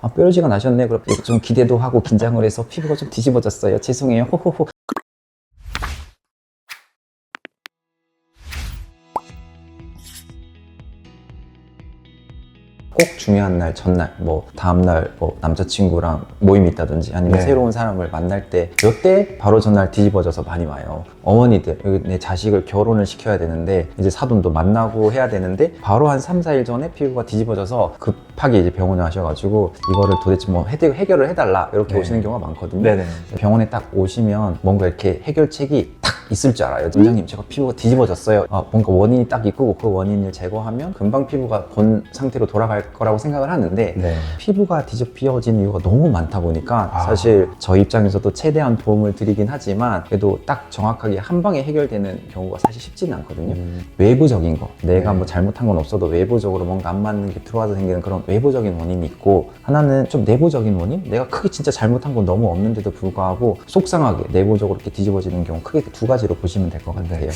뾰루지가 나셨네. 그럼 좀 기대도 하고 긴장을 해서 피부가 좀 뒤집어졌어요. 죄송해요. 호호호. 꼭 중요한 날, 전날, 다음날 남자친구랑 모임이 있다든지 아니면 새로운 사람을 만날 때 이때 바로 전날 뒤집어져서 많이 와요. 어머니들, 여기 내 자식을 결혼을 시켜야 되는데 이제 사돈도 만나고 해야 되는데 바로 한 3, 4일 전에 피부가 뒤집어져서 급하게 이제 병원에 가셔가지고 이거를 도대체 해결을 해달라 이렇게 오시는 경우가 많거든요. 네네. 병원에 딱 오시면 뭔가 이렇게 해결책이 딱 있을 줄 알아요. 원장님, 제가 피부가 뒤집어졌어요. 뭔가 원인이 딱 있고 그 원인을 제거하면 금방 피부가 본 상태로 돌아갈 거라고 생각을 하는데 피부가 뒤집어진 이유가 너무 많다 보니까 사실 저희 입장에서도 최대한 도움을 드리긴 하지만 그래도 딱 정확하게 한 방에 해결되는 경우가 사실 쉽지는 않거든요. 외부적인 거, 내가 뭐 잘못한 건 없어도 외부적으로 뭔가 안 맞는 게 들어와서 생기는 그런 외부적인 원인이 있고, 하나는 좀 내부적인 원인? 내가 크게 진짜 잘못한 건 너무 없는데도 불구하고 속상하게 내부적으로 이렇게 뒤집어지는 경우 크게 두 가지로 보시면 될 것 같아요.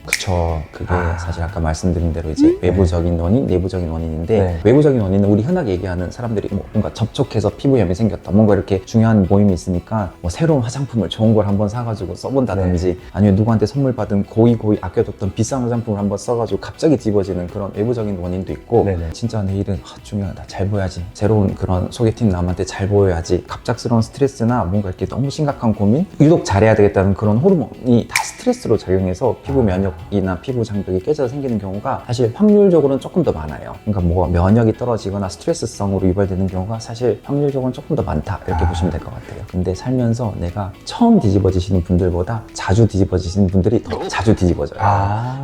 그쵸. 그게 사실 아까 말씀드린 대로 이제 외부적인 원인, 내부적인 원인인데 외부적인 원인은 우리 흔하게 얘기하는 사람들이 뭔가 접촉해서 피부염이 생겼다, 뭔가 이렇게 중요한 모임이 있으니까 새로운 화장품을 좋은 걸 한번 사가지고 써본다든지 아니면 누구한테 선물 받은 고이 아껴뒀던 비싼 화장품을 한번 써가지고 갑자기 뒤집어지는 그런 외부적인 원인도 있고, 진짜 내일은 중요하다, 잘 보여야지, 새로운 그런 소개팅 남한테 잘 보여야지, 갑작스러운 스트레스나 뭔가 이렇게 너무 심각한 고민, 유독 잘해야 되겠다는 그런 호르몬이 다 스트레스로 작용해서 피부 면역이나 피부 장벽이 깨져서 생기는 경우가 사실 확률적으로는 조금 더 많아요. 그러니까 면역이 떨어지거나 스트레스성으로 유발되는 경우가 사실 확률적으로는 조금 더 많다, 이렇게 보시면 될 것 같아요. 근데 살면서 내가 처음 뒤집어지시는 분들보다 자주 뒤집어지시는 분들이 더 자주 뒤집어져요.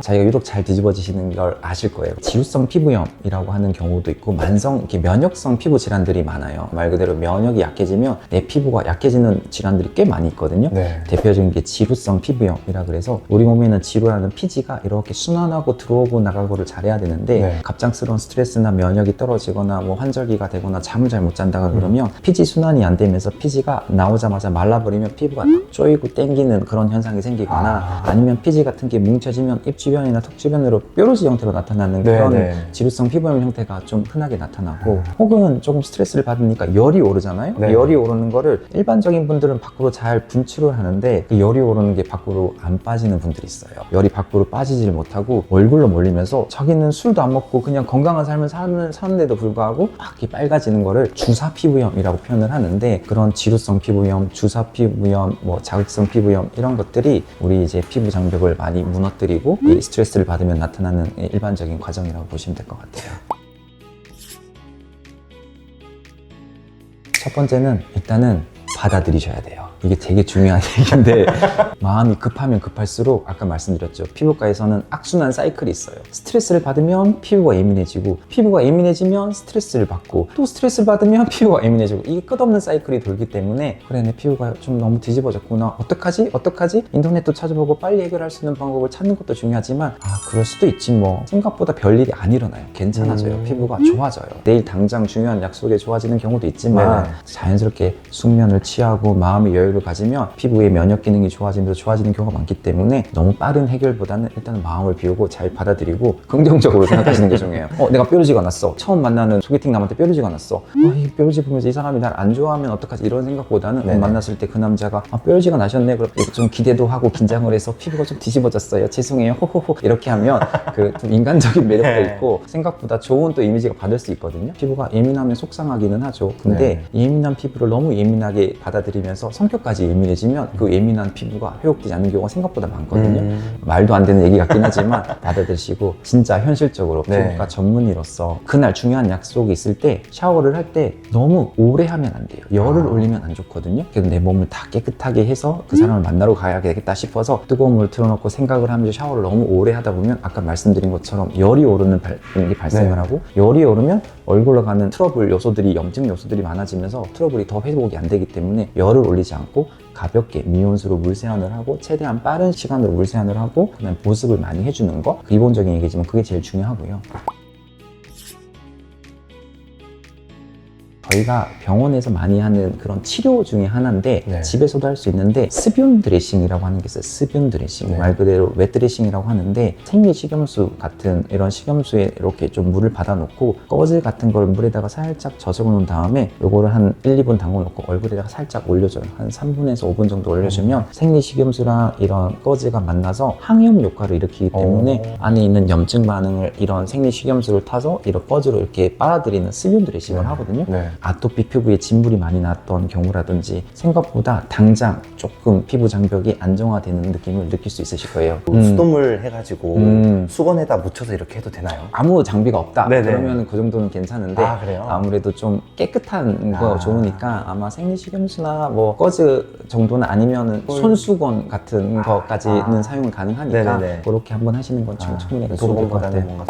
자기가 유독 잘 뒤집어지시는 걸 아실 거예요. 지루성 피부염이라고 하는 경우도 있고, 만성 이렇게 면역성 피부 질환들이 많아요. 말 그대로 면역이 약해지면 내 피부가 약해지는 질환들이 꽤 많이 있거든요. 대표적인 게 지루성 피부염이라 그래서 우리 몸에는 지루라는 피지가 이렇게 순환하고 들어오고 나가고를 잘해야 되는데 갑작스러운 스트레스나 면역이 떨어지거나 환절기가 되거나 잠을 잘 못 잔다가 그러면 피지 순환이 안 되면서 피지가 나오자마자 말라버리면 피부가 딱 쪼이고 땡기는 그런 현상이 생기거나 아니면 피지 같은 게 뭉쳐지면 입 주변이나 턱 주변으로 뾰루지 형태로 나타나는 그런 지루성 피부염 형태가 좀 흔하게 나타나고, 혹은 조금 스트레스를 받으니까 열이 오르잖아요. 열이 오르는 거를 일반적인 분들은 밖으로 잘 분출을 하는데 그 열이 오르는 게 밖으로 안 빠지는 분들이 있어요. 열이 밖으로 빠지질 못하고 얼굴로 몰리면서 자기는 술도 안 먹고 그냥 건강한 삶을 사는데도 불구하고 막 이렇게 빨가지는 거를 주사 피부염이라고 표현을 하는데, 그런 지루성 피부염, 주사 피부염, 자극성 피부염 이런 것들이 우리 이제 피부 장벽을 많이 무너뜨리고 이 스트레스를 받으면 나타나는 일반적인 과정이라고 보시면 될 것 같아요. 첫 번째는 일단은 받아들이셔야 돼요. 이게 되게 중요한 얘기인데 마음이 급하면 급할수록 아까 말씀드렸죠. 피부과에서는 악순환 사이클이 있어요. 스트레스를 받으면 피부가 예민해지고, 피부가 예민해지면 스트레스를 받고, 또 스트레스를 받으면 피부가 예민해지고, 이게 끝없는 사이클이 돌기 때문에 그래, 내 피부가 좀 너무 뒤집어졌구나, 어떡하지? 인터넷도 찾아보고 빨리 해결할 수 있는 방법을 찾는 것도 중요하지만 그럴 수도 있지 생각보다 별일이 안 일어나요. 괜찮아져요. 피부가 좋아져요. 내일 당장 중요한 약속에 좋아지는 경우도 있지만 자연스럽게 숙면을 취하고 마음의 여유를 가지면 피부의 면역 기능이 좋아지면서 좋아지는 경우가 많기 때문에 너무 빠른 해결보다는 일단은 마음을 비우고 잘 받아들이고 긍정적으로 생각하시는 게 중요해요. 내가 뾰루지가 났어. 처음 만나는 소개팅 남한테 뾰루지가 났어. 이 뾰루지 보면서 이 사람이 날 안 좋아하면 어떡하지, 이런 생각보다는 만났을 때 그 남자가 뾰루지가 나셨네. 그럼 좀 기대도 하고 긴장을 해서 피부가 좀 뒤집어졌어요. 죄송해요. 호호호. 이렇게 하면 그 좀 인간적인 매력도 있고 생각보다 좋은 또 이미지가 받을 수 있거든요. 피부가 예민하면 속상하기는 하죠. 근데 예민한 피부를 너무 예민하게 받아들이면서 성격까지 예민해지면 그 예민한 피부가 회복되지 않는 경우가 생각보다 많거든요. 말도 안 되는 얘기 같긴 하지만 받아들이시고, 진짜 현실적으로 피부과 전문의로서 그날 중요한 약속이 있을 때 샤워를 할 때 너무 오래 하면 안 돼요. 열을 올리면 안 좋거든요. 그래도 내 몸을 다 깨끗하게 해서 그 사람을 만나러 가야 되겠다 싶어서 뜨거운 물을 틀어놓고 생각을 하면서 샤워를 너무 오래 하다 보면 아까 말씀드린 것처럼 열이 오르는 게 발생을 하고, 열이 오르면 얼굴로 가는 트러블 요소들이, 염증 요소들이 많아지면서 트러블이 더 회복이 안 되기 때문에 열을 올리지 않고 가볍게 미온수로 물 세안을 하고, 최대한 빠른 시간으로 물 세안을 하고, 그다음에 보습을 많이 해주는 거, 기본적인 얘기지만 그게 제일 중요하고요. 저희가 병원에서 많이 하는 그런 치료 중에 하나인데 네. 집에서도 할 수 있는데 습윤 드레싱이라고 하는 게 있어요. 습윤 드레싱. 네. 말 그대로 웻 드레싱이라고 하는데 생리 식염수 같은 이런 식염수에 이렇게 좀 물을 받아 놓고 꺼즈 같은 걸 물에다가 살짝 젖어 놓은 다음에 요거를 한 1, 2분 담궈 놓고 얼굴에다가 살짝 올려줘요. 한 3분에서 5분 정도 올려주면 생리 식염수랑 이런 꺼즈가 만나서 항염 효과를 일으키기 때문에 안에 있는 염증 반응을 이런 생리 식염수를 타서 이런 꺼즈로 이렇게 빨아들이는 습윤 드레싱을 하거든요. 네. 아토피 피부에 진물이 많이 났던 경우라든지 생각보다 당장 조금 피부 장벽이 안정화되는 느낌을 느낄 수 있으실 거예요. 수돗물 해가지고 수건에다 묻혀서 이렇게 해도 되나요? 아무 장비가 없다. 네네. 그러면 그 정도는 괜찮은데 아, 그래요? 아무래도 좀 깨끗한 거 아. 좋으니까 아마 생리식염수나 뭐 꺼즈 정도는 아니면은 손수건 같은 거까지는 사용이 가능하니까 네네네. 그렇게 한번 하시는 건 충분히 도움이 될 것 수건보다는 같아요. 뭔가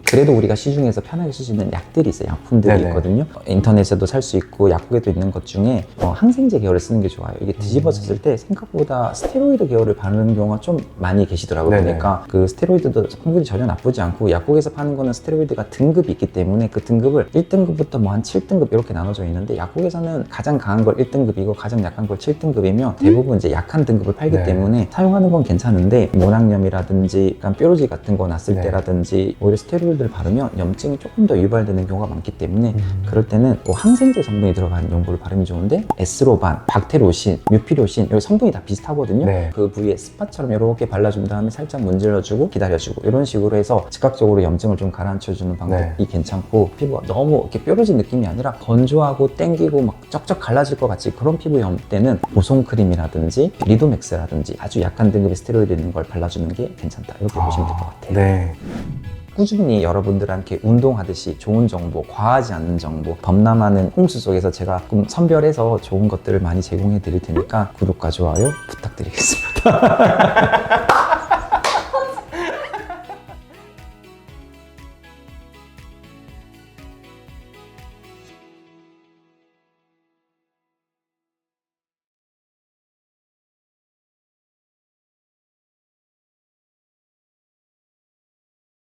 그래도 우리가 시중에서 편하게 쓸 수 있는 약들이 있어요. 약품들이 네네. 있거든요. 인터넷에도 살 수 있고 약국에도 있는 것 중에 항생제 계열을 쓰는 게 좋아요. 이게 뒤집어졌을 때 생각보다 스테로이드 계열을 바르는 경우가 좀 많이 계시더라고요. 네네. 그러니까 그 스테로이드도 성분이 전혀 나쁘지 않고 약국에서 파는 거는 스테로이드가 등급이 있기 때문에 그 등급을 1등급부터 뭐 한 7등급 이렇게 나눠져 있는데 약국에서는 가장 강한 걸 1등급이고 가장 약한 걸 7등급이면 대부분 이제 약한 등급을 팔기 네. 때문에 사용하는 건 괜찮은데 모낭염이라든지 약간 뾰루지 같은 거 났을 네. 때라든지 오히려 스테로이드를 바르면 염증이 조금 더 유발되는 경우가 많기 때문에 그럴 때는 뭐 항생제 성분이 들어간 용도를 바르면 좋은데 에스로반, 박테로신, 뮤피로신 여기 성분이 다 비슷하거든요. 네. 그 부위에 스팟처럼 이렇게 발라준 다음에 살짝 문질러주고 기다려주고 이런 식으로 해서 즉각적으로 염증을 좀 가라앉혀주는 방법이 네. 괜찮고 피부가 너무 이렇게 뾰루진 느낌이 아니라 건조하고 땡기고 막 쩍쩍 갈라질 것 같이 그런 피부염 때는 보송크림이라든지 리도맥스라든지 아주 약한 등급의 스테로이드 있는 걸 발라주는 게 괜찮다 이렇게 보시면 될 것 같아요. 네. 꾸준히 여러분들한테 운동하듯이 좋은 정보, 과하지 않는 정보, 범람하는 홍수 속에서 제가 조금 선별해서 좋은 것들을 많이 제공해 드릴 테니까 구독과 좋아요 부탁드리겠습니다.